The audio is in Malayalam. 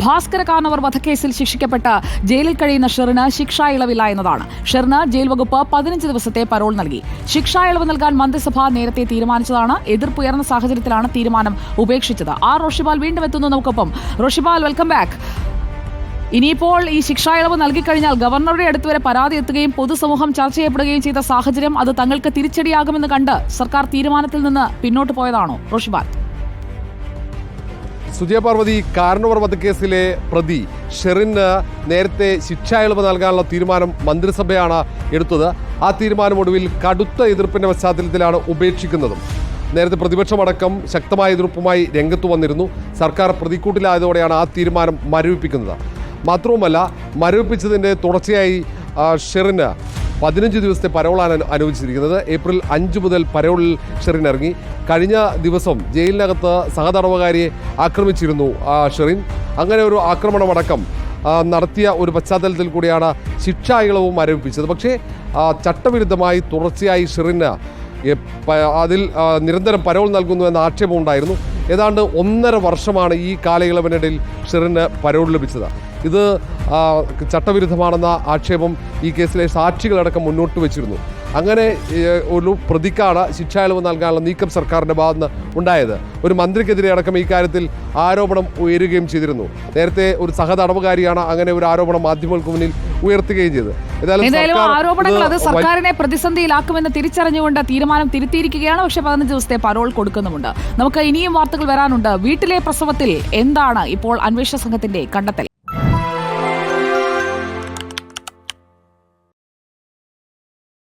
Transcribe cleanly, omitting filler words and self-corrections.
ഭാസ്കര കാർണവർ വധക്കേസിൽ ശിക്ഷിക്കപ്പെട്ട ജയിലിൽ കഴിയുന്ന ഷെറിന് ശിക്ഷാ ഇളവില്ല എന്നതാണ്. ഷെറിന് ജയിൽ വകുപ്പ് 15 ദിവസത്തെ പരോൾ നൽകി. ശിക്ഷാ ഇളവ് നൽകാൻ മന്ത്രിസഭ നേരത്തെ തീരുമാനിച്ചതാണ്. എതിർപ്പുയർന്ന സാഹചര്യത്തിലാണ് തീരുമാനം ഉപേക്ഷിച്ചത്. റോഷിപാൽ വീണ്ടും എത്തുന്നു നമുക്കൊപ്പം. Roshipal, welcome back. ഇനിയിപ്പോൾ ഈ ശിക്ഷാ ഇളവ് നൽകിക്കഴിഞ്ഞാൽ ഗവർണറുടെ അടുത്ത് വരെ പരാതി എത്തുകയും പൊതുസമൂഹം ചർച്ച ചെയ്യപ്പെടുകയും ചെയ്ത സാഹചര്യം അത് തങ്ങൾക്ക് തിരിച്ചടിയാകുമെന്ന് കണ്ട് സർക്കാർ തീരുമാനത്തിൽ നിന്ന് പിന്നോട്ട് പോയതാണോ റോഷിപാൽ? സുജയപാർവതി, കാർണവർ വധക്കേസിലെ പ്രതി ഷെറിന് നേരത്തെ ശിക്ഷാ ഇളവ് നൽകാനുള്ള തീരുമാനം മന്ത്രിസഭയാണ് എടുത്തത്. ആ തീരുമാനം ഒടുവിൽ കടുത്ത എതിർപ്പിന്റെ പശ്ചാത്തലത്തിലാണ് ഉപേക്ഷിക്കുന്നതും. നേരത്തെ പ്രതിപക്ഷമടക്കം ശക്തമായ എതിർപ്പുമായി രംഗത്ത് വന്നിരുന്നു. സർക്കാർ പ്രതിക്കൂട്ടിലായതോടെയാണ് ആ തീരുമാനം മരവിപ്പിക്കുന്നത്. മാത്രവുമല്ല, മരവിപ്പിച്ചതിൻ്റെ തുടർച്ചയായി ഷെറിന് 15 ദിവസത്തെ പരോളാണ് അനുവദിച്ചിരിക്കുന്നത്. ഏപ്രിൽ 5 മുതൽ പരോളിൽ ഷെറിൻ ഇറങ്ങി. കഴിഞ്ഞ ദിവസം ജയിലിനകത്ത് സഹതടവുകാരിയെ ആക്രമിച്ചിരുന്നു ഷെറിൻ. അങ്ങനെ ഒരു ആക്രമണമടക്കം നടത്തിയ ഒരു പശ്ചാത്തലത്തിൽ കൂടിയാണ് ശിക്ഷാ ഇളവും മരവിപ്പിച്ചത്. പക്ഷേ ചട്ടവിരുദ്ധമായി തുടർച്ചയായി ഷെറിന് അതിൽ നിരന്തരം പരോൾ നൽകുന്നു എന്ന ആക്ഷേപമുണ്ടായിരുന്നു. ഏതാണ്ട് 1.5 വർഷമാണ് ഈ കാലയളവിനിടയിൽ ഷെറിന് പരോൾ ലഭിച്ചത്. ഇത് ചട്ടവിരുദ്ധമാണെന്ന ആക്ഷേപം ഈ കേസിലെ സാക്ഷികളടക്കം മുന്നോട്ട് വെച്ചിരുന്നു. അങ്ങനെ ഒരു പ്രതിക്കാണ് ശിക്ഷാ ഇളവ് നൽകാനുള്ള നീക്കം സർക്കാരിൻ്റെ ഭാഗത്ത് നിന്ന് ഉണ്ടായത്. ഒരു മന്ത്രിക്കെതിരെ അടക്കം ഈ കാര്യത്തിൽ ആരോപണം ഉയരുകയും ചെയ്തിരുന്നു. നേരത്തെ ഒരു സഹതടവുകാരിയാണ് അങ്ങനെ ഒരു ആരോപണം മാധ്യമങ്ങൾക്ക് മുന്നിൽ ഉയർത്തുകയും ചെയ്തത്. ഏതായാലും ആരോപണങ്ങൾ അത് സർക്കാരിനെ പ്രതിസന്ധിയിലാക്കുമെന്ന് തിരിച്ചറിഞ്ഞുകൊണ്ട് തീരുമാനം തിരുത്തിയിരിക്കുകയാണ്. പക്ഷേ 15 ദിവസത്തെ പരോൾ കൊടുക്കുന്നുമുണ്ട്. നമുക്ക് ഇനിയും വാർത്തകൾ വരാനുണ്ട്. വീട്ടിലെ പ്രസവത്തിൽ എന്താണ് ഇപ്പോൾ അന്വേഷണ സംഘത്തിന്റെ കണ്ടെത്തൽ?